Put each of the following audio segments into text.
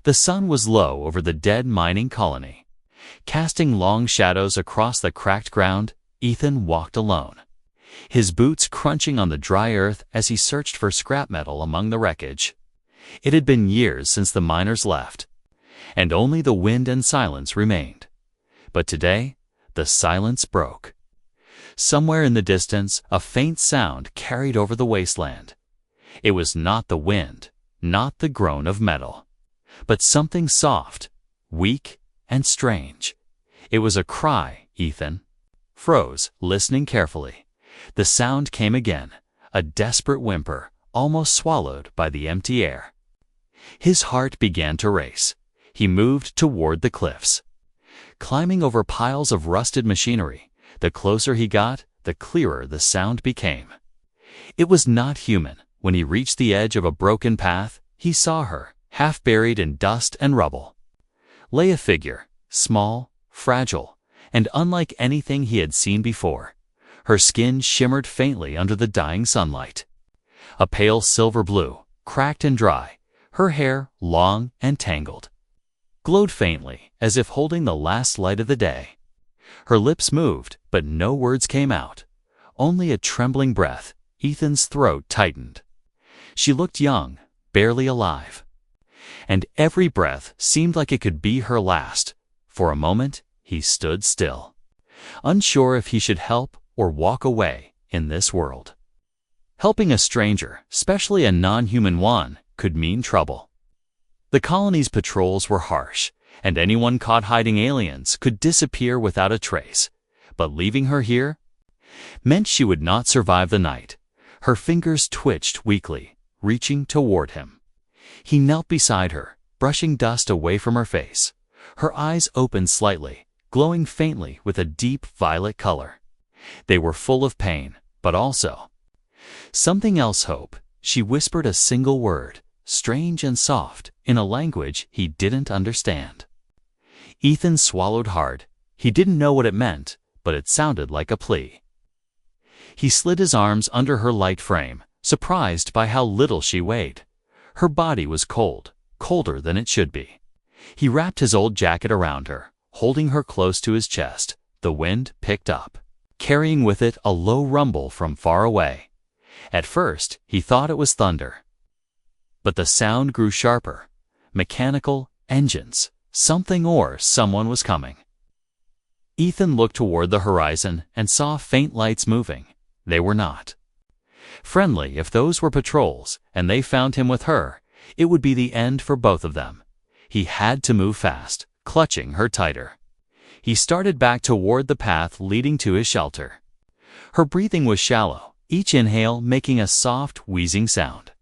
The sun was low over the dead mining colony. Casting long shadows across the cracked ground, Ethan walked alone, his boots crunching on the dry earth as he searched for scrap metal among the wreckage. It had been years since the miners left, and only the wind and silence remained. But today, the silence broke. Somewhere in the distance, a faint sound carried over the wasteland. It was not the wind, not the groan of metal, but something soft, weak, and strange. It was a cry. Ethan froze, listening carefully. The sound came again, a desperate whimper, almost swallowed by the empty air. His heart began to race. He moved toward the cliffs, climbing over piles of rusted machinery. The closer he got, the clearer the sound became. It was not human. When he reached the edge of a broken path, he saw her, half buried in dust and rubble. Lay a figure, small, fragile, and unlike anything he had seen before. Her skin shimmered faintly under the dying sunlight. A pale silver blue, cracked and dry, her hair, long and tangled, glowed faintly, as if holding the last light of the day. Her lips moved, but no words came out. Only a trembling breath. Ethan's throat tightened. She looked young, barely alive. And every breath seemed like it could be her last. For a moment, he stood still, unsure if he should help or walk away in this world. Helping a stranger, especially a non-human one, could mean trouble. The colony's patrols were harsh, and anyone caught hiding aliens could disappear without a trace. But leaving her here meant she would not survive the night. Her fingers twitched weakly, reaching toward him. He knelt beside her, brushing dust away from her face. Her eyes opened slightly, glowing faintly with a deep violet color. They were full of pain, but also something else. Hope. She whispered a single word, strange and soft, in a language he didn't understand. Ethan swallowed hard. He didn't know what it meant, but it sounded like a plea. He slid his arms under her light frame, surprised by how little she weighed. Her body was cold, colder than it should be. He wrapped his old jacket around her, holding her close to his chest. The wind picked up, carrying with it a low rumble from far away. At first, he thought it was thunder. But the sound grew sharper. Mechanical, engines, something or someone was coming. Ethan looked toward the horizon and saw faint lights moving. They were not friendly. If those were patrols, and they found him with her, it would be the end for both of them. He had to move fast, clutching her tighter. He started back toward the path leading to his shelter. Her breathing was shallow, each inhale making a soft, wheezing sound.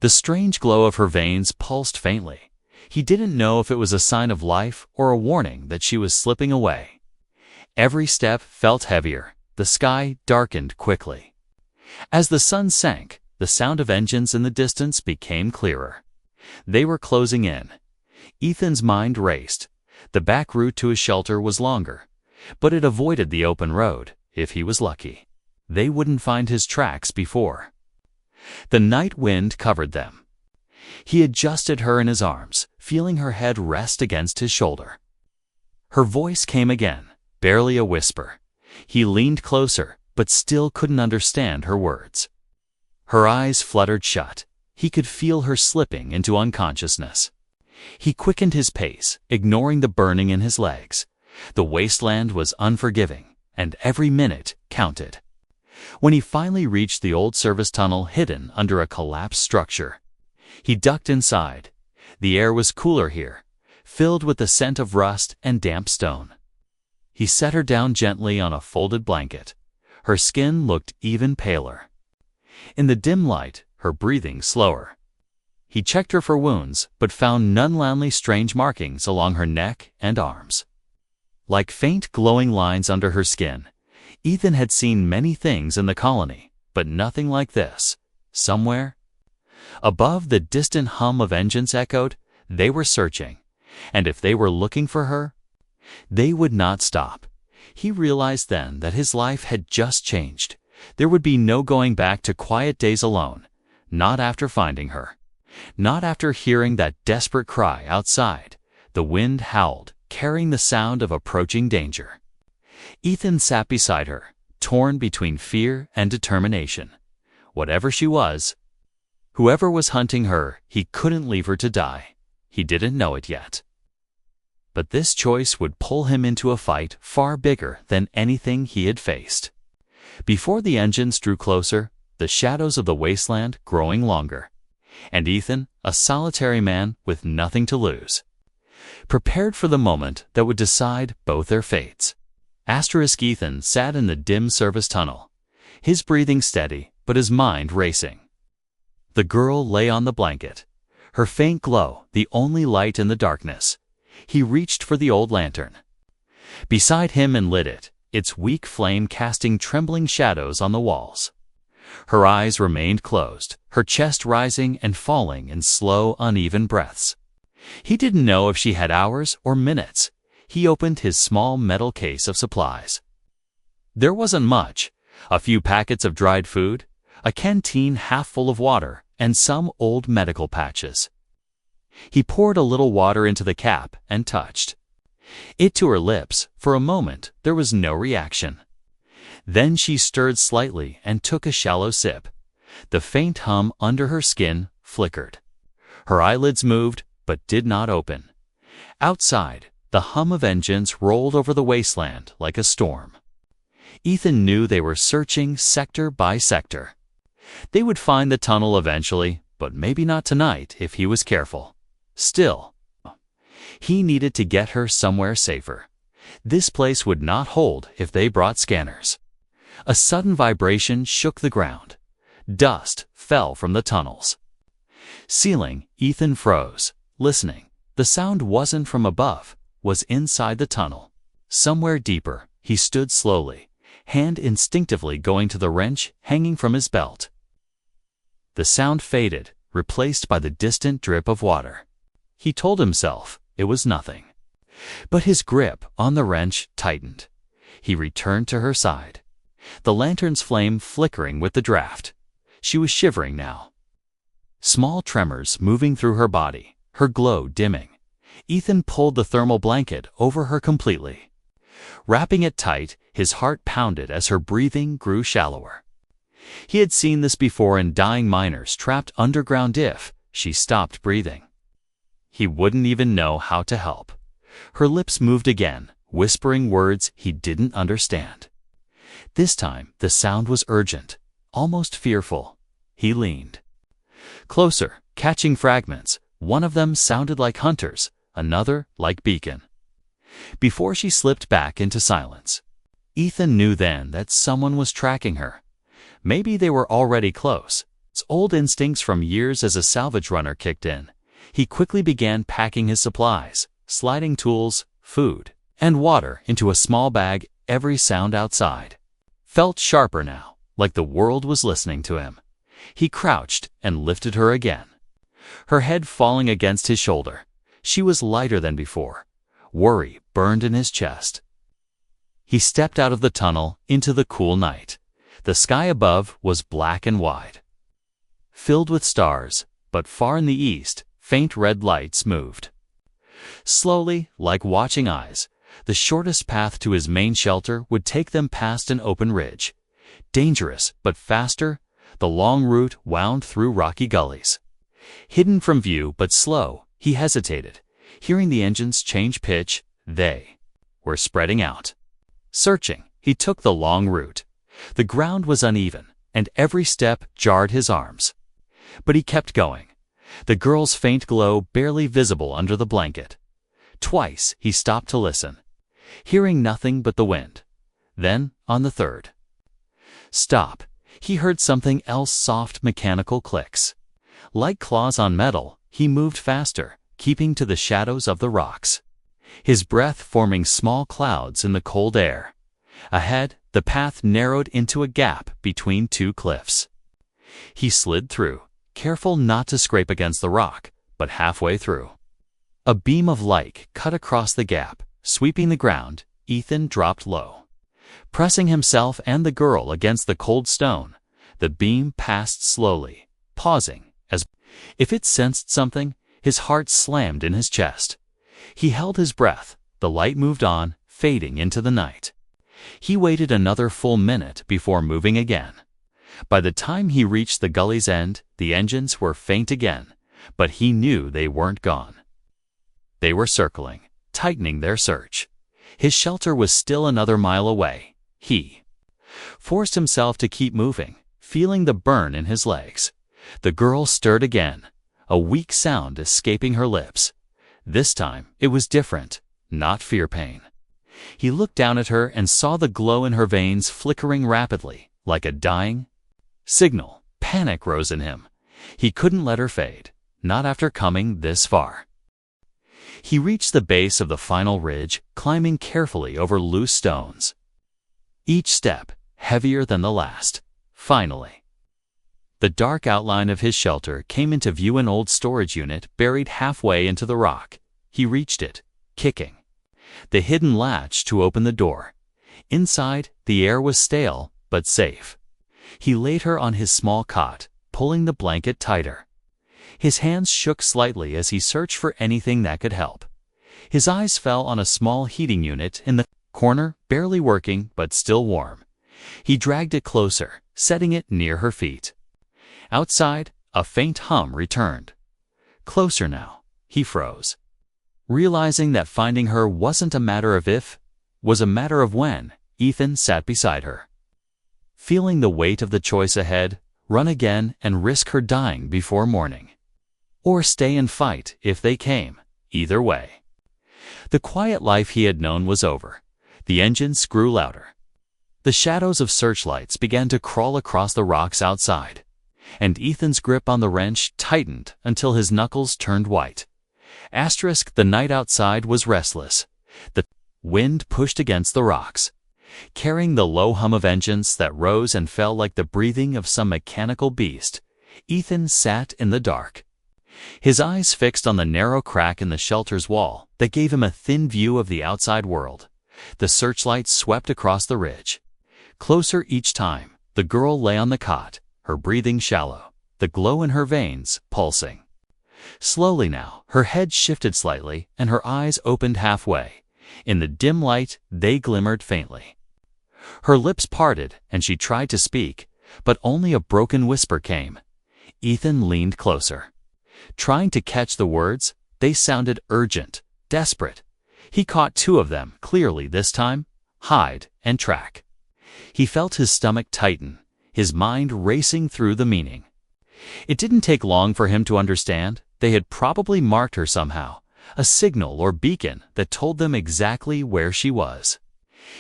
The strange glow of her veins pulsed faintly. He didn't know if it was a sign of life or a warning that she was slipping away. Every step felt heavier. The sky darkened quickly. As the sun sank, the sound of engines in the distance became clearer. They were closing in. Ethan's mind raced. The back route to his shelter was longer, but it avoided the open road. If he was lucky, they wouldn't find his tracks before. The night wind covered them. He adjusted her in his arms, feeling her head rest against his shoulder. Her voice came again, barely a whisper. He leaned closer, but still couldn't understand her words. Her eyes fluttered shut. He could feel her slipping into unconsciousness. He quickened his pace, ignoring the burning in his legs. The wasteland was unforgiving, and every minute counted. When he finally reached the old service tunnel hidden under a collapsed structure, he ducked inside. The air was cooler here, filled with the scent of rust and damp stone. He set her down gently on a folded blanket. Her skin looked even paler. In the dim light, her breathing slower. He checked her for wounds, but found none. Only strange markings along her neck and arms, like faint glowing lines under her skin. Ethan had seen many things in the colony, but nothing like this. Somewhere above, the distant hum of engines echoed. They were searching, and if they were looking for her, they would not stop. He realized then that his life had just changed. There would be no going back to quiet days alone, not after finding her. Not after hearing that desperate cry outside. The wind howled, carrying the sound of approaching danger. Ethan sat beside her, torn between fear and determination. Whatever she was, whoever was hunting her, he couldn't leave her to die. He didn't know it yet. But this choice would pull him into a fight far bigger than anything he had faced. Before the engines drew closer, the shadows of the wasteland growing longer, and Ethan, a solitary man with nothing to lose, prepared for the moment that would decide both their fates. Ethan sat in the dim service tunnel, his breathing steady but his mind racing. The girl lay on the blanket, her faint glow the only light in the darkness. He reached for the old lantern beside him and lit it, its weak flame casting trembling shadows on the walls. Her eyes remained closed, her chest rising and falling in slow, uneven breaths. He didn't know if she had hours or minutes. He opened his small metal case of supplies. There wasn't much: a few packets of dried food, a canteen half full of water, and some old medical patches. He poured a little water into the cap and touched it to her lips. For a moment, there was no reaction. Then she stirred slightly and took a shallow sip. The faint hum under her skin flickered. Her eyelids moved, but did not open. Outside, the hum of engines rolled over the wasteland like a storm. Ethan knew they were searching sector by sector. They would find the tunnel eventually, but maybe not tonight if he was careful. Still, he needed to get her somewhere safer. This place would not hold if they brought scanners. A sudden vibration shook the ground. Dust fell from the tunnel's ceiling. Ethan froze, listening. The sound wasn't from above, was inside the tunnel. Somewhere deeper, he stood slowly, hand instinctively going to the wrench hanging from his belt. The sound faded, replaced by the distant drip of water. He told himself it was nothing. But his grip on the wrench tightened. He returned to her side, the lantern's flame flickering with the draft. She was shivering now, small tremors moving through her body, her glow dimming. Ethan pulled the thermal blanket over her completely. Wrapping it tight, his heart pounded as her breathing grew shallower. He had seen this before in dying miners trapped underground. If she stopped breathing, he wouldn't even know how to help. Her lips moved again, whispering words he didn't understand. This time, the sound was urgent, almost fearful. He leaned closer, catching fragments. One of them sounded like hunters, another like beacon. Before she slipped back into silence, Ethan knew then that someone was tracking her. Maybe they were already close. His old instincts from years as a salvage runner kicked in. He quickly began packing his supplies, sliding tools, food, and water into a small bag. Every sound outside felt sharper now, like the world was listening to him. He crouched and lifted her again, her head falling against his shoulder. She was lighter than before. Worry burned in his chest. He stepped out of the tunnel into the cool night. The sky above was black and wide, filled with stars, but far in the east, faint red lights moved. Slowly, like watching eyes, the shortest path to his main shelter would take them past an open ridge. Dangerous, but faster, the long route wound through rocky gullies. Hidden from view but slow, he hesitated, hearing the engines change pitch. They were spreading out. Searching, he took the long route. The ground was uneven, and every step jarred his arms. But he kept going, the girl's faint glow barely visible under the blanket. Twice he stopped to listen, hearing nothing but the wind. Then, on the third stop, he heard something else: soft mechanical clicks. Like claws on metal, he moved faster, keeping to the shadows of the rocks, his breath forming small clouds in the cold air. Ahead, the path narrowed into a gap between two cliffs. He slid through, careful not to scrape against the rock, but halfway through, a beam of light cut across the gap, sweeping the ground. Ethan dropped low, pressing himself and the girl against the cold stone. The beam passed slowly, pausing as If it sensed something, his heart slammed in his chest. He held his breath. The light moved on, fading into the night. He waited another full minute before moving again. By the time he reached the gully's end, the engines were faint again, but he knew they weren't gone. They were circling, tightening their search. His shelter was still another mile away. He forced himself to keep moving, feeling the burn in his legs. The girl stirred again, a weak sound escaping her lips. This time, it was different, not fear pain. He looked down at her and saw the glow in her veins flickering rapidly, like a dying signal. Panic rose in him. He couldn't let her fade, not after coming this far. He reached the base of the final ridge, climbing carefully over loose stones. Each step heavier than the last. Finally, the dark outline of his shelter came into view, an old storage unit buried halfway into the rock. He reached it, kicking the hidden latch to open the door. Inside, the air was stale, but safe. He laid her on his small cot, pulling the blanket tighter. His hands shook slightly as he searched for anything that could help. His eyes fell on a small heating unit in the corner, barely working but still warm. He dragged it closer, setting it near her feet. Outside, a faint hum returned. Closer now. He froze, realizing that finding her wasn't a matter of if, was a matter of when. Ethan sat beside her, feeling the weight of the choice ahead: run again and risk her dying before morning, or stay and fight if they came. Either way, the quiet life he had known was over. The engines grew louder. The shadows of searchlights began to crawl across the rocks outside, and Ethan's grip on the wrench tightened until his knuckles turned white. The night outside was restless. The wind pushed against the rocks, carrying the low hum of engines that rose and fell like the breathing of some mechanical beast. Ethan sat in the dark, his eyes fixed on the narrow crack in the shelter's wall that gave him a thin view of the outside world. The searchlights swept across the ridge, closer each time. The girl lay on the cot, her breathing shallow, the glow in her veins pulsing. Slowly now, her head shifted slightly and her eyes opened halfway. In the dim light, they glimmered faintly. Her lips parted and she tried to speak, but only a broken whisper came. Ethan leaned closer, trying to catch the words. They sounded urgent, desperate. He caught two of them clearly this time: hide and track. He felt his stomach tighten, his mind racing through the meaning. It didn't take long for him to understand. They had probably marked her somehow, a signal or beacon that told them exactly where she was.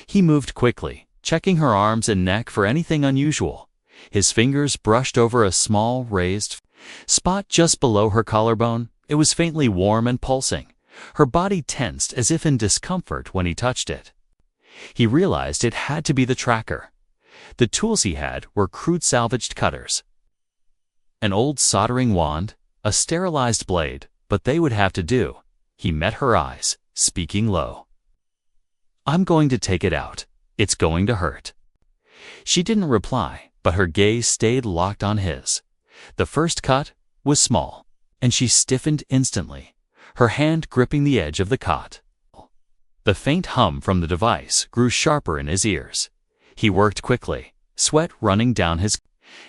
He moved quickly, checking her arms and neck for anything unusual. His fingers brushed over a small, raised spot just below her collarbone. It was faintly warm and pulsing. Her body tensed as if in discomfort when he touched it. He realized it had to be the tracker. The tools he had were crude salvaged cutters, an old soldering wand, a sterilized blade, but they would have to do. He met her eyes, speaking low. "I'm going to take it out. It's going to hurt." She didn't reply, but her gaze stayed locked on his. The first cut was small, and she stiffened instantly, her hand gripping the edge of the cot. The faint hum from the device grew sharper in his ears. He worked quickly, sweat running down his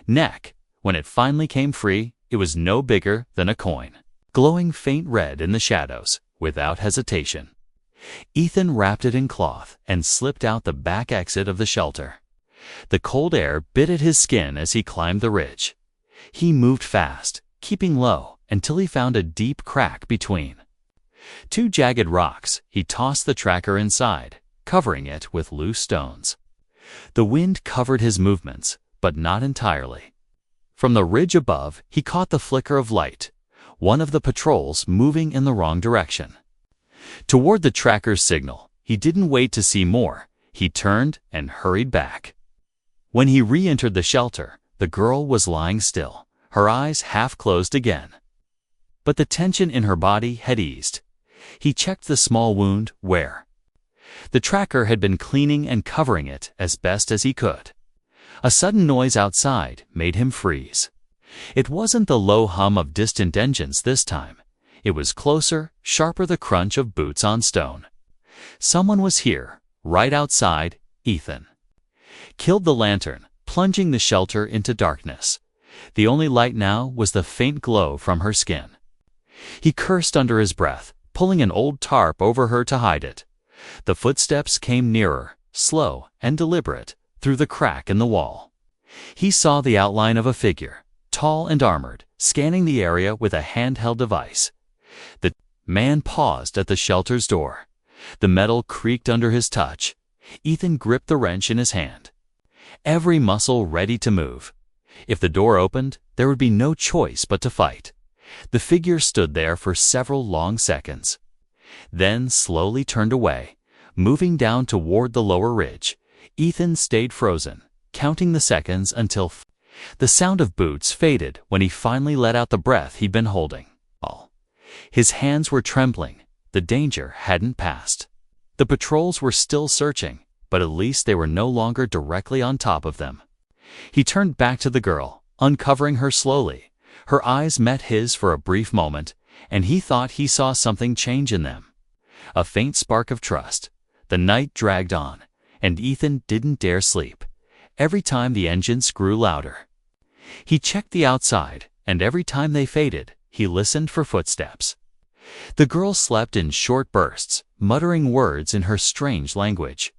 neck. When it finally came free, it was no bigger than a coin, glowing faint red in the shadows. Without hesitation, Ethan wrapped it in cloth and slipped out the back exit of the shelter. The cold air bit at his skin as he climbed the ridge. He moved fast, keeping low, until he found a deep crack between two jagged rocks. He tossed the tracker inside, covering it with loose stones. The wind covered his movements, but not entirely. From the ridge above, he caught the flicker of light, one of the patrols moving in the wrong direction, toward the tracker's signal. He didn't wait to see more. He turned and hurried back. When he re-entered the shelter, the girl was lying still, her eyes half closed again. But the tension in her body had eased. He checked the small wound where the tracker had been, cleaning and covering it as best as he could. A sudden noise outside made him freeze. It wasn't the low hum of distant engines this time. It was closer, sharper, the crunch of boots on stone. Someone was here, right outside. Ethan killed the lantern, plunging the shelter into darkness. The only light now was the faint glow from her skin. He cursed under his breath, pulling an old tarp over her to hide it. The footsteps came nearer, slow and deliberate, through the crack in the wall. He saw the outline of a figure, tall and armored, scanning the area with a handheld device. The man paused at the shelter's door. The metal creaked under his touch. Ethan gripped the wrench in his hand, every muscle ready to move. If the door opened, there would be no choice but to fight. The figure stood there for several long seconds, then slowly turned away, moving down toward the lower ridge. Ethan stayed frozen, counting the seconds until the sound of boots faded when he finally let out the breath he'd been holding. His hands were trembling. The danger hadn't passed. The patrols were still searching, but at least they were no longer directly on top of them. He turned back to the girl, uncovering her slowly. Her eyes met his for a brief moment, and he thought he saw something change in them. A faint spark of trust. The night dragged on, and Ethan didn't dare sleep. Every time the engines grew louder, he checked the outside, and every time they faded, he listened for footsteps. The girl slept in short bursts, muttering words in her strange language.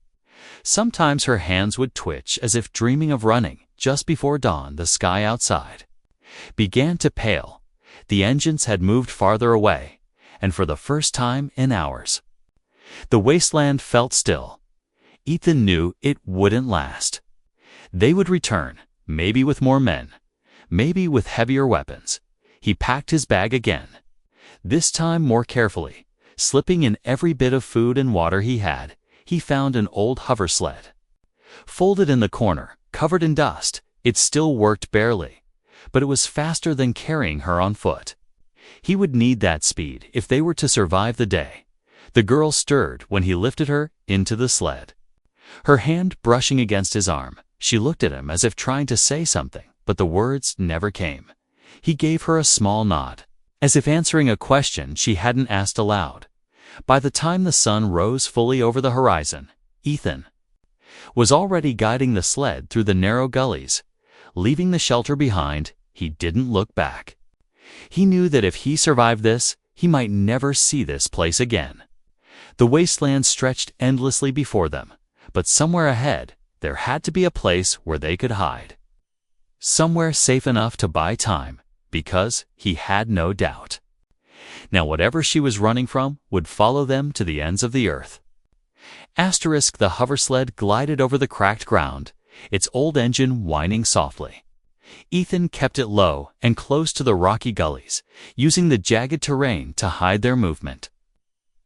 Sometimes her hands would twitch as if dreaming of running. Just before dawn, the sky outside began to pale. The engines had moved farther away, and for the first time in hours, the wasteland felt still. Ethan knew it wouldn't last. They would return, maybe with more men, maybe with heavier weapons. He packed his bag again, this time more carefully. Slipping in every bit of food and water he had, he found an old hover sled. Folded in the corner, covered in dust, it still worked barely, but it was faster than carrying her on foot. He would need that speed if they were to survive the day. The girl stirred when he lifted her into the sled, her hand brushing against his arm. She looked at him as if trying to say something, but the words never came. He gave her a small nod, as if answering a question she hadn't asked aloud. By the time the sun rose fully over the horizon, Ethan was already guiding the sled through the narrow gullies. Leaving the shelter behind, he didn't look back. He knew that if he survived this, he might never see this place again. The wasteland stretched endlessly before them, but somewhere ahead, there had to be a place where they could hide. Somewhere safe enough to buy time, because he had no doubt. Now whatever she was running from would follow them to the ends of the earth. The hover sled glided over the cracked ground, its old engine whining softly. Ethan kept it low and close to the rocky gullies, using the jagged terrain to hide their movement.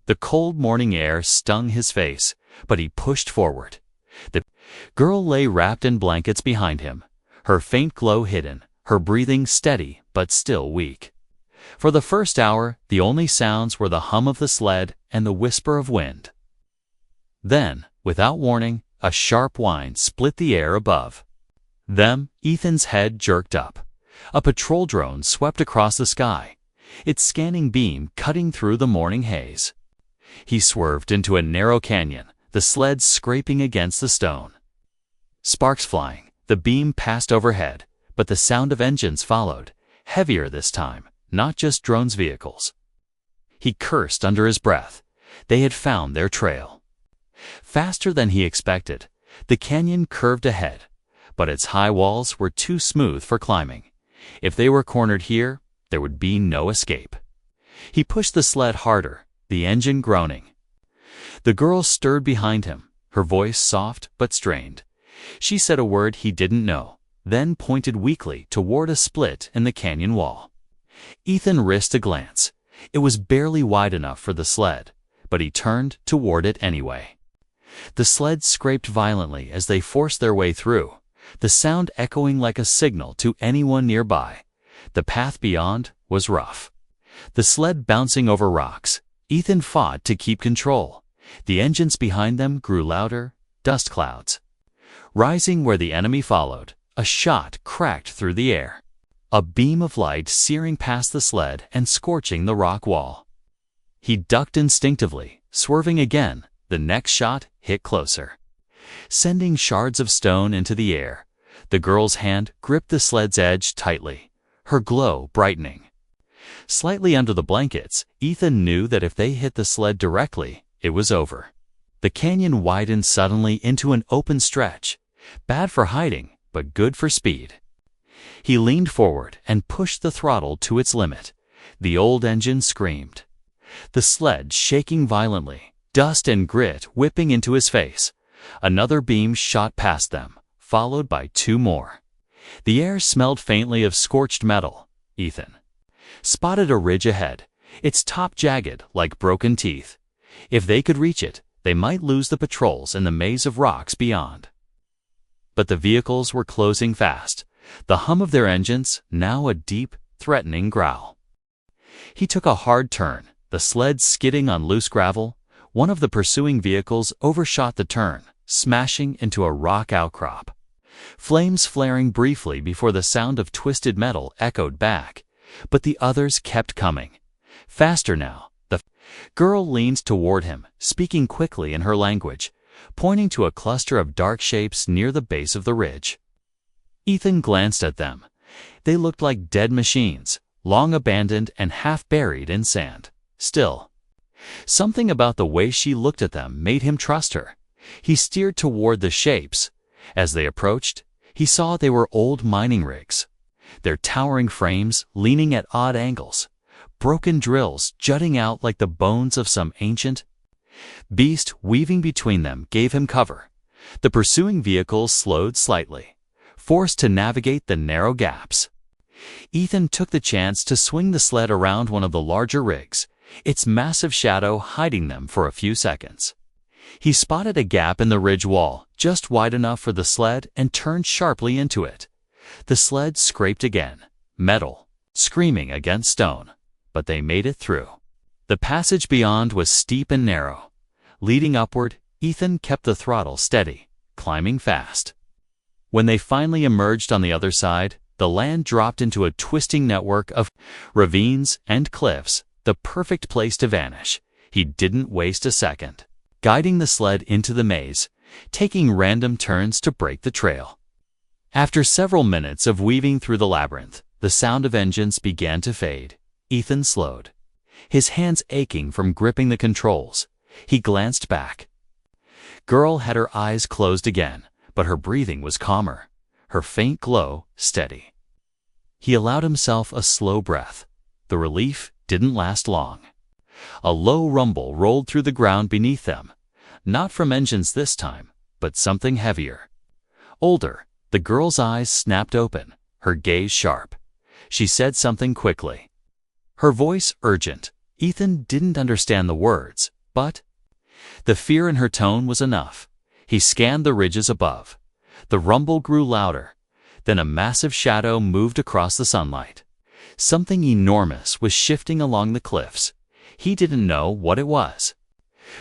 The cold morning air stung his face, but he pushed forward. The girl lay wrapped in blankets behind him, her faint glow hidden, her breathing steady but still weak. For the first hour, the only sounds were the hum of the sled and the whisper of wind. Then, without warning, a sharp whine split the air above them. Ethan's head jerked up. A patrol drone swept across the sky, its scanning beam cutting through the morning haze. He swerved into a narrow canyon, the sled scraping against the stone. Sparks flying, the beam passed overhead, but the sound of engines followed, heavier this time, not just drones' vehicles. He cursed under his breath. They had found their trail. Faster than he expected, the canyon curved ahead, but its high walls were too smooth for climbing. If they were cornered here, there would be no escape. He pushed the sled harder, the engine groaning. The girl stirred behind him, her voice soft but strained. She said a word he didn't know, then pointed weakly toward a split in the canyon wall. Ethan risked a glance. It was barely wide enough for the sled, but he turned toward it anyway. The sled scraped violently as they forced their way through, the sound echoing like a signal to anyone nearby. The path beyond was rough, the sled bouncing over rocks. Ethan fought to keep control. The engines behind them grew louder, dust clouds rising where the enemy followed. A shot cracked through the air. a beam of light searing past the sled and scorching the rock wall. He ducked instinctively, swerving again. The next shot hit closer, sending shards of stone into the air. The girl's hand gripped the sled's edge tightly, her glow brightening. Slightly under the blankets, Ethan knew that if they hit the sled directly, it was over. The canyon widened suddenly into an open stretch, bad for hiding, but good for speed. He leaned forward and pushed the throttle to its limit. The old engine screamed, the sled shaking violently, dust and grit whipping into his face. Another beam shot past them, followed by two more. The air smelled faintly of scorched metal. Ethan spotted a ridge ahead, its top jagged like broken teeth. If they could reach it, they might lose the patrols in the maze of rocks beyond. But the vehicles were closing fast, the hum of their engines now a deep, threatening growl. He took a hard turn, the sled skidding on loose gravel. One of the pursuing vehicles overshot the turn, smashing into a rock outcrop. Flames flaring briefly before the sound of twisted metal echoed back, but the others kept coming. Faster now. The girl leaned toward him, speaking quickly in her language, pointing to a cluster of dark shapes near the base of the ridge. Ethan glanced at them. They looked like dead machines, long abandoned and half buried in sand. Still, something about the way she looked at them made him trust her. He steered toward the shapes. As they approached, he saw they were old mining rigs, their towering frames leaning at odd angles, broken drills jutting out like the bones of some ancient beast. Weaving between them gave him cover. The pursuing vehicles slowed slightly, forced to navigate the narrow gaps. Ethan took the chance to swing the sled around one of the larger rigs, its massive shadow hiding them for a few seconds. He spotted a gap in the ridge wall, just wide enough for the sled, and turned sharply into it. The sled scraped again, metal screaming against stone, but they made it through. The passage beyond was steep and narrow. Leading upward, Ethan kept the throttle steady, climbing fast. When they finally emerged on the other side, the land dropped into a twisting network of ravines and cliffs, the perfect place to vanish. He didn't waste a second, guiding the sled into the maze, taking random turns to break the trail. After several minutes of weaving through the labyrinth, the sound of engines began to fade. Ethan slowed, his hands aching from gripping the controls. He glanced back. Girl had her eyes closed again, but her breathing was calmer, her faint glow steady. He allowed himself a slow breath. The relief didn't last long. A low rumble rolled through the ground beneath them, not from engines this time, but something heavier. Older, the girl's eyes snapped open, her gaze sharp. She said something quickly, her voice urgent. Ethan didn't understand the words, but the fear in her tone was enough. He scanned the ridges above. The rumble grew louder. Then a massive shadow moved across the sunlight. Something enormous was shifting along the cliffs. He didn't know what it was,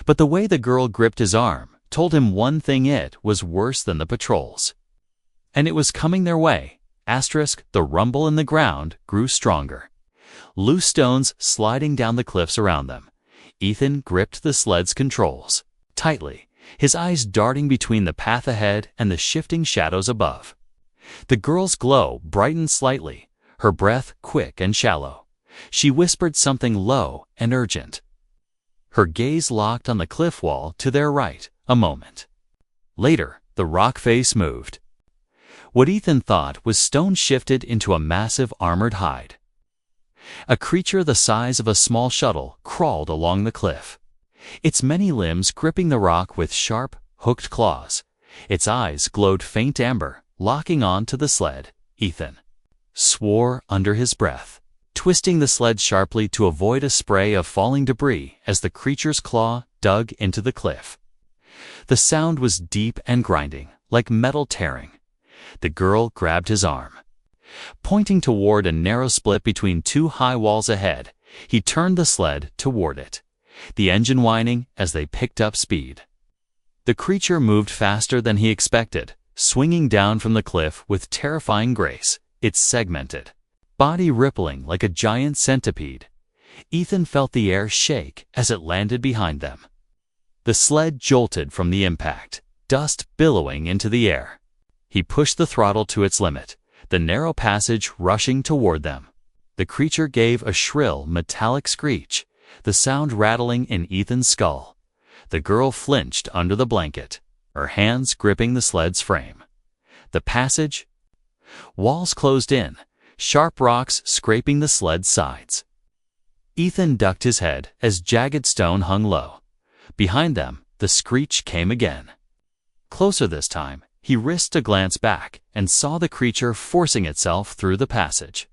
but the way the girl gripped his arm told him one thing: it was worse than the patrols. And it was coming their way. The rumble in the ground grew stronger. Loose stones sliding down the cliffs around them. Ethan gripped the sled's controls tightly, his eyes darting between the path ahead and the shifting shadows above. The girl's glow brightened slightly, her breath quick and shallow. She whispered something low and urgent. Her gaze locked on the cliff wall to their right. A moment later, the rock face moved. What Ethan thought was stone shifted into a massive armored hide. A creature the size of a small shuttle crawled along the cliff, its many limbs gripping the rock with sharp, hooked claws. Its eyes glowed faint amber, locking on to the sled. Ethan swore under his breath, twisting the sled sharply to avoid a spray of falling debris as the creature's claw dug into the cliff. The sound was deep and grinding, like metal tearing. The girl grabbed his arm. Pointing toward a narrow split between two high walls ahead, he turned the sled toward it, the engine whining as they picked up speed. The creature moved faster than he expected, swinging down from the cliff with terrifying grace. Its segmented body rippling like a giant centipede. Ethan felt the air shake as it landed behind them. The sled jolted from the impact, dust billowing into the air. He pushed the throttle to its limit, the narrow passage rushing toward them. The creature gave a shrill, metallic screech, the sound rattling in Ethan's skull. The girl flinched under the blanket, her hands gripping the sled's frame. The passage walls closed in, sharp rocks scraping the sled's sides. Ethan ducked his head as jagged stone hung low. Behind them, the screech came again. Closer this time, he risked a glance back and saw the creature forcing itself through the passage.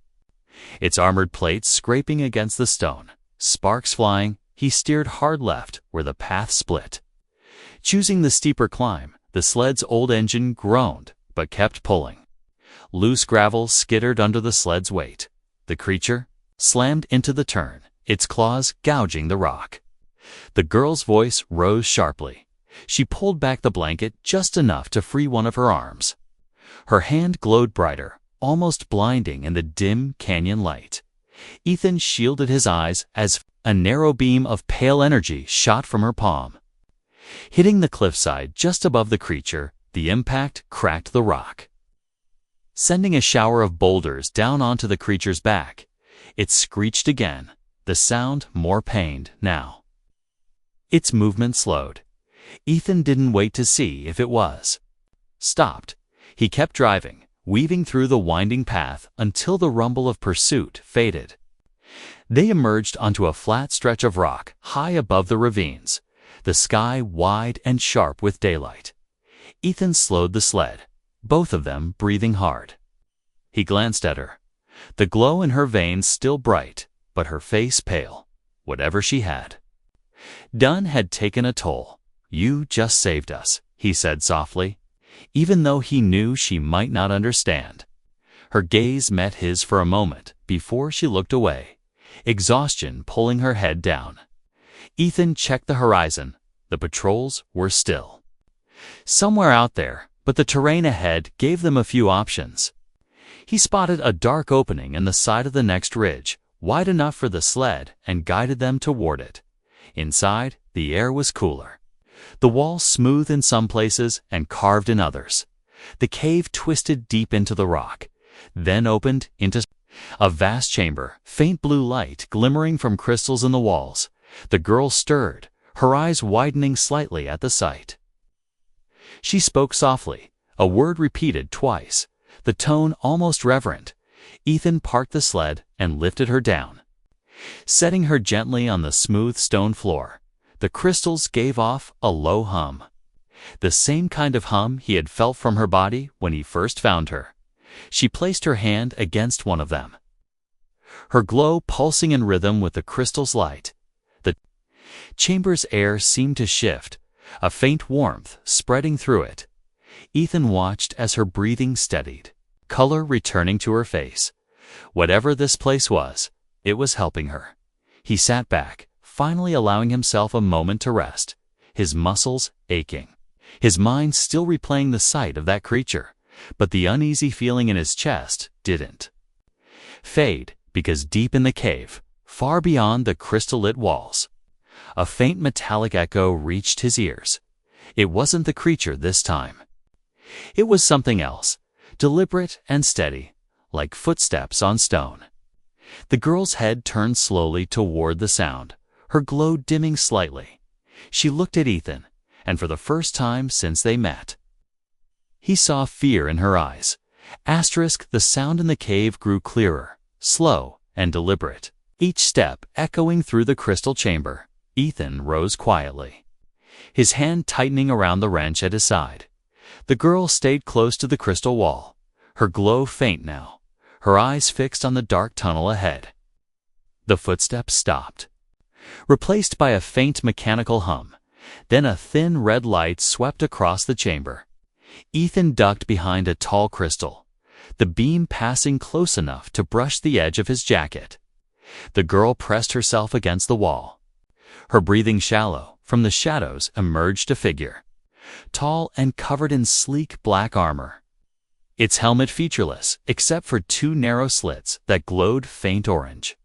Its armored plates scraping against the stone, sparks flying, he steered hard left where the path split. Choosing the steeper climb, the sled's old engine groaned but kept pulling. Loose gravel skittered under the sled's weight. The creature slammed into the turn, its claws gouging the rock. The girl's voice rose sharply. She pulled back the blanket just enough to free one of her arms. Her hand glowed brighter, almost blinding in the dim canyon light. Ethan shielded his eyes as a narrow beam of pale energy shot from her palm. Hitting the cliffside just above the creature, the impact cracked the rock, sending a shower of boulders down onto the creature's back. It screeched again, the sound more pained now. Its movement slowed. Ethan didn't wait to see if it was stopped. He kept driving, weaving through the winding path until the rumble of pursuit faded. They emerged onto a flat stretch of rock high above the ravines, the sky wide and sharp with daylight. Ethan slowed the sled, both of them breathing hard. He glanced at her, the glow in her veins still bright, but her face pale. Whatever she had done had taken a toll. "You just saved us," he said softly, even though he knew she might not understand. Her gaze met his for a moment before she looked away, exhaustion pulling her head down. Ethan checked the horizon. The patrols were still somewhere out there, but the terrain ahead gave them a few options. He spotted a dark opening in the side of the next ridge, wide enough for the sled, and guided them toward it. Inside, the air was cooler, the walls smooth in some places and carved in others. The cave twisted deep into the rock, then opened into a vast chamber, faint blue light glimmering from crystals in the walls. The girl stirred, her eyes widening slightly at the sight. She spoke softly, a word repeated twice, the tone almost reverent. Ethan parked the sled and lifted her down, setting her gently on the smooth stone floor. The crystals gave off a low hum, the same kind of hum he had felt from her body when he first found her. She placed her hand against one of them, her glow pulsing in rhythm with the crystal's light. The chamber's air seemed to shift, a faint warmth spreading through it. Ethan watched as her breathing steadied, color returning to her face. Whatever this place was, it was helping her. He sat back, finally allowing himself a moment to rest, his muscles aching, his mind still replaying the sight of that creature, but the uneasy feeling in his chest didn't fade, because deep in the cave, far beyond the crystal-lit walls, a faint metallic echo reached his ears. It wasn't the creature this time. It was something else, deliberate and steady, like footsteps on stone. The girl's head turned slowly toward the sound, her glow dimming slightly. She looked at Ethan, and for the first time since they met, he saw fear in her eyes. The sound in the cave grew clearer, slow and deliberate, each step echoing through the crystal chamber. Ethan rose quietly, his hand tightening around the wrench at his side. The girl stayed close to the crystal wall, her glow faint now, her eyes fixed on the dark tunnel ahead. The footsteps stopped, replaced by a faint mechanical hum. Then a thin red light swept across the chamber. Ethan ducked behind a tall crystal, the beam passing close enough to brush the edge of his jacket. The girl pressed herself against the wall, her breathing shallow. From the shadows emerged a figure, tall and covered in sleek black armor. its helmet featureless except for two narrow slits that glowed faint orange.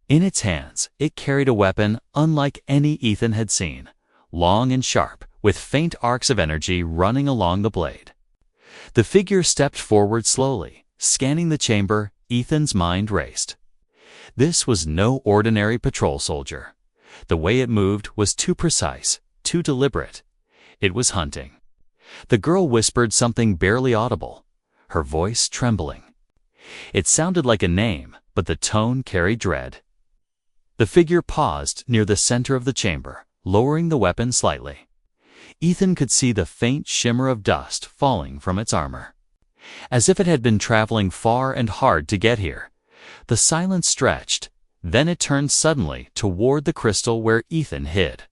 In its hands, it carried a weapon unlike any Ethan had seen, long and sharp, with faint arcs of energy running along the blade. The figure stepped forward slowly, scanning the chamber. Ethan's mind raced. This was no ordinary patrol soldier. The way it moved was too precise, too deliberate. It was hunting. The girl whispered something barely audible, her voice trembling. It sounded like a name, but the tone carried dread. The figure paused near the center of the chamber, lowering the weapon slightly. Ethan could see the faint shimmer of dust falling from its armor. As if it had been traveling far and hard to get here. The silence stretched, then it turned suddenly toward the crystal where Ethan hid.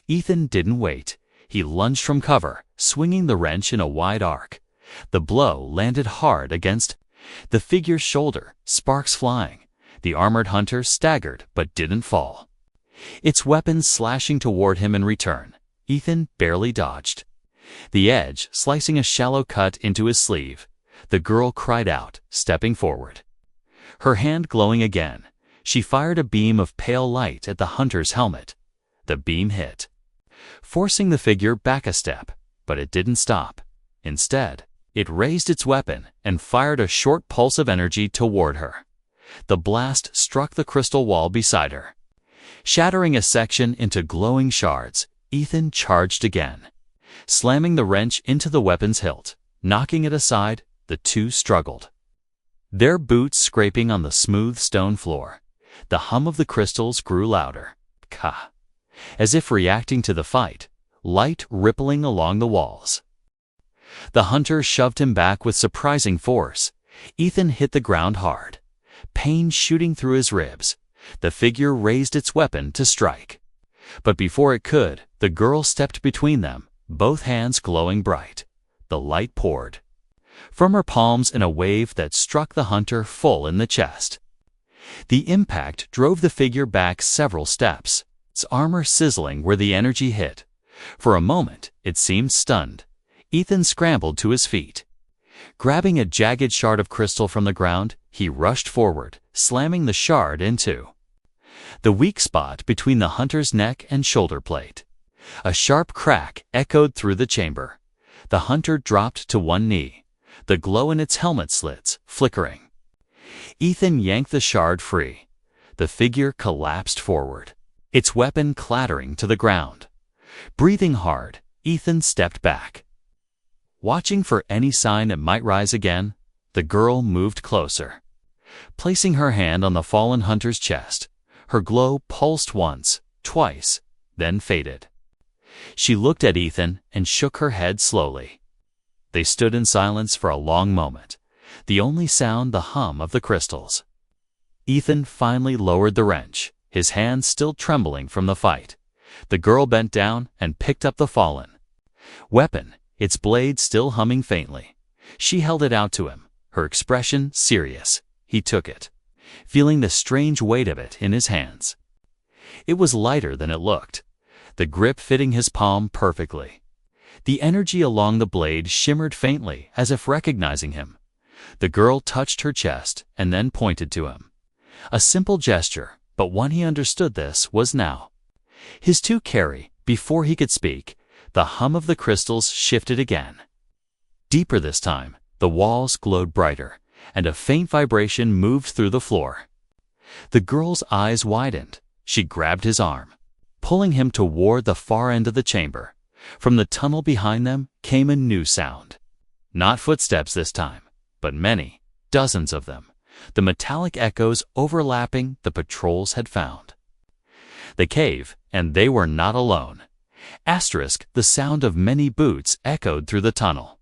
Ethan didn't wait. He lunged from cover, swinging the wrench in a wide arc. The blow landed hard against the figure's shoulder, sparks flying. The armored hunter staggered but didn't fall. Its weapon slashing toward him in return. Ethan barely dodged. The edge slicing a shallow cut into his sleeve. The girl cried out, stepping forward. Her hand glowing again, she fired a beam of pale light at the hunter's helmet. The beam hit, forcing the figure back a step, but it didn't stop. Instead, it raised its weapon and fired a short pulse of energy toward her. The blast struck the crystal wall beside her. Shattering a section into glowing shards, Ethan charged again. Slamming the wrench into the weapon's hilt, knocking it aside, the two struggled. Their boots scraping on the smooth stone floor. The hum of the crystals grew louder. Ka! As if reacting to the fight, light rippling along the walls. The hunter shoved him back with surprising force. Ethan hit the ground hard. Pain shooting through his ribs. The figure raised its weapon to strike. But before it could, the girl stepped between them, both hands glowing bright. The light poured from her palms in a wave that struck the hunter full in the chest. The impact drove the figure back several steps, its armor sizzling where the energy hit. For a moment, it seemed stunned. Ethan scrambled to his feet. Grabbing a jagged shard of crystal from the ground, he rushed forward, slamming the shard into the weak spot between the hunter's neck and shoulder plate. A sharp crack echoed through the chamber. The hunter dropped to one knee, the glow in its helmet slits flickering. Ethan yanked the shard free. The figure collapsed forward, its weapon clattering to the ground. Breathing hard, Ethan stepped back. Watching for any sign it might rise again, the girl moved closer. Placing her hand on the fallen hunter's chest, her glow pulsed once, twice, then faded. She looked at Ethan and shook her head slowly. They stood in silence for a long moment, the only sound the hum of the crystals. Ethan finally lowered the wrench, his hands still trembling from the fight. The girl bent down and picked up the fallen weapon, its blade still humming faintly. She held it out to him, her expression serious. He took it, feeling the strange weight of it in his hands. It was lighter than it looked, the grip fitting his palm perfectly. The energy along the blade shimmered faintly as if recognizing him. The girl touched her chest and then pointed to him. A simple gesture, but one he understood this was now. His to carry, before he could speak, the hum of the crystals shifted again. Deeper this time, the walls glowed brighter, and a faint vibration moved through the floor. The girl's eyes widened. She grabbed his arm, pulling him toward the far end of the chamber. From the tunnel behind them came a new sound. Not footsteps this time, but many, dozens of them, the metallic echoes overlapping the patrols had found. The cave, and they were not alone. The sound of many boots echoed through the tunnel.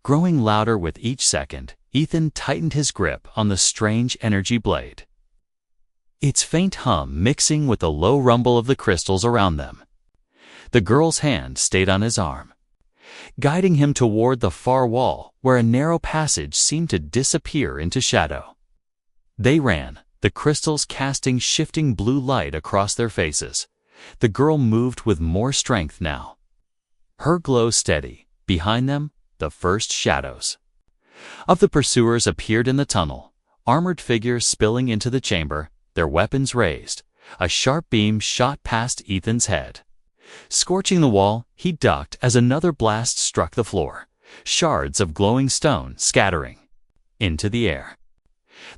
Growing louder with each second, Ethan tightened his grip on the strange energy blade. Its faint hum mixing with the low rumble of the crystals around them. The girl's hand stayed on his arm, guiding him toward the far wall where a narrow passage seemed to disappear into shadow. They ran, the crystals casting shifting blue light across their faces. The girl moved with more strength now. Her glow steady, behind them, the first shadows. Of the pursuers appeared in the tunnel, armored figures spilling into the chamber, their weapons raised. A sharp beam shot past Ethan's head. Scorching the wall, he ducked as another blast struck the floor, shards of glowing stone scattering into the air.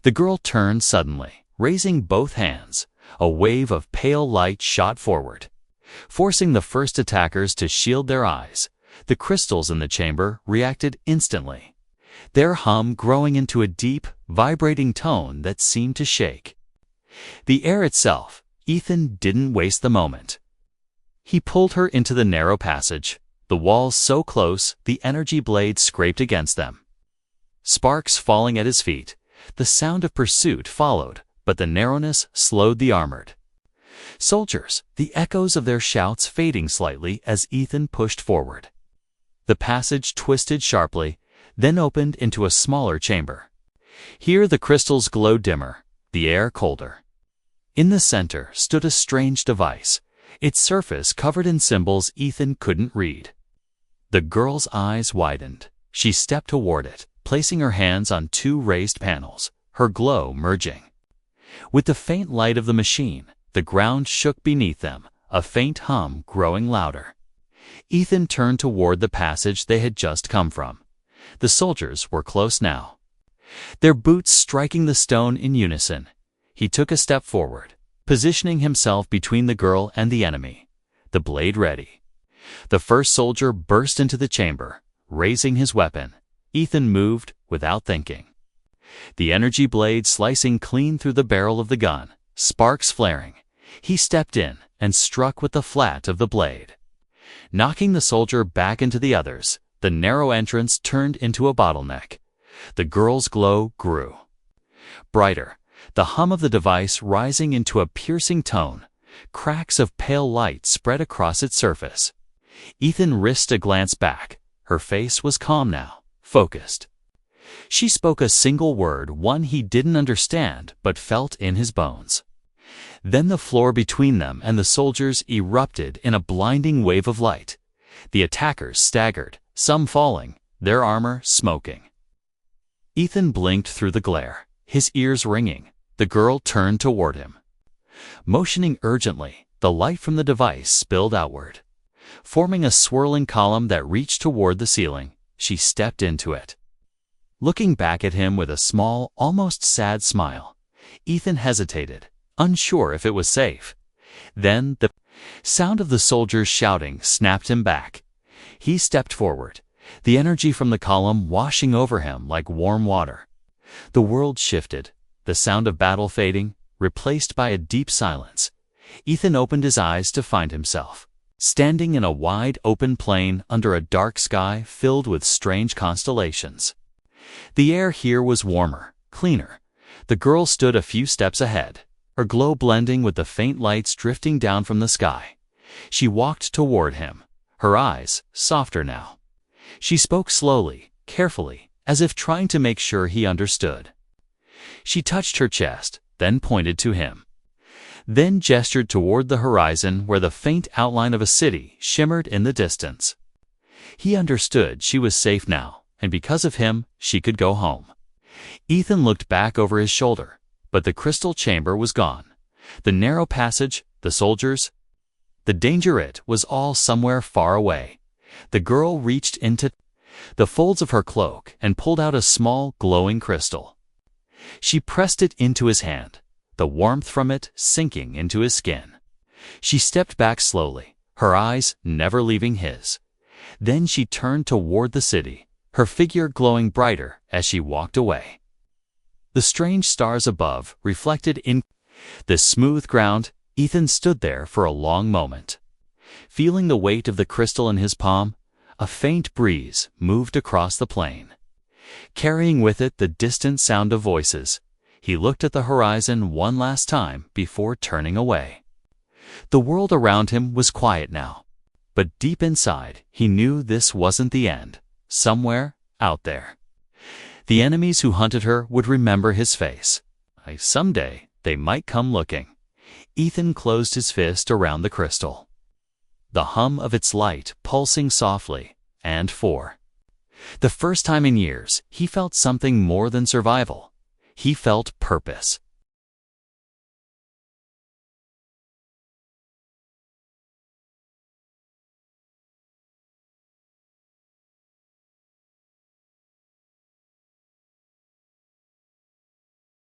The girl turned suddenly, raising both hands. A wave of pale light shot forward, forcing the first attackers to shield their eyes. The crystals in the chamber reacted instantly, their hum growing into a deep, vibrating tone that seemed to shake the air itself. Ethan didn't waste the moment. He pulled her into the narrow passage, the walls so close the energy blades scraped against them. Sparks falling at his feet, the sound of pursuit followed, but the narrowness slowed the armored soldiers, the echoes of their shouts fading slightly as Ethan pushed forward. The passage twisted sharply, then opened into a smaller chamber. Here the crystals glowed dimmer, the air colder. In the center stood a strange device, its surface covered in symbols Ethan couldn't read. The girl's eyes widened. She stepped toward it, placing her hands on two raised panels, her glow merging with the faint light of the machine. The ground shook beneath them, a faint hum growing louder. Ethan turned toward the passage they had just come from. The soldiers were close now, their boots striking the stone in unison. He took a step forward, positioning himself between the girl and the enemy, the blade ready. The first soldier burst into the chamber, raising his weapon. Ethan moved without thinking, the energy blade slicing clean through the barrel of the gun, sparks flaring. He stepped in and struck with the flat of the blade, knocking the soldier back into the others. The narrow entrance turned into a bottleneck. The girl's glow grew brighter, the hum of the device rising into a piercing tone. Cracks of pale light spread across its surface. Ethan risked a glance back. Her face was calm now, focused. She spoke a single word, one he didn't understand but felt in his bones. Then the floor between them and the soldiers erupted in a blinding wave of light. The attackers staggered, some falling, their armor smoking. Ethan blinked through the glare, his ears ringing. The girl turned toward him. Motioning urgently, the light from the device spilled outward, forming a swirling column that reached toward the ceiling. She stepped into it, looking back at him with a small, almost sad smile. Ethan hesitated, unsure if it was safe. Then the sound of the soldiers shouting snapped him back. He stepped forward, the energy from the column washing over him like warm water. The world shifted, the sound of battle fading, replaced by a deep silence. Ethan opened his eyes to find himself standing in a wide open plain under a dark sky filled with strange constellations. The air here was warmer, cleaner. The girl stood a few steps ahead, her glow blending with the faint lights drifting down from the sky. She walked toward him, her eyes softer now. She spoke slowly, carefully, as if trying to make sure he understood. She touched her chest, then pointed to him, then gestured toward the horizon where the faint outline of a city shimmered in the distance. He understood she was safe now, and because of him, she could go home. Ethan looked back over his shoulder, but the crystal chamber was gone. The narrow passage, the soldiers, the danger, it was all somewhere far away. The girl reached into the folds of her cloak and pulled out a small, glowing crystal. She pressed it into his hand, the warmth from it sinking into his skin. She stepped back slowly, her eyes never leaving his. Then she turned toward the city, her figure glowing brighter as she walked away. The strange stars above reflected in the smooth ground. Ethan stood there for a long moment, feeling the weight of the crystal in his palm. A faint breeze moved across the plain, carrying with it the distant sound of voices. He looked at the horizon one last time before turning away. The world around him was quiet now, but deep inside he knew this wasn't the end. Somewhere out there, the enemies who hunted her would remember his face. Someday they might come looking. Ethan closed his fist around the crystal, the hum of its light pulsing softly, and The first time in years, he felt something more than survival. He felt purpose.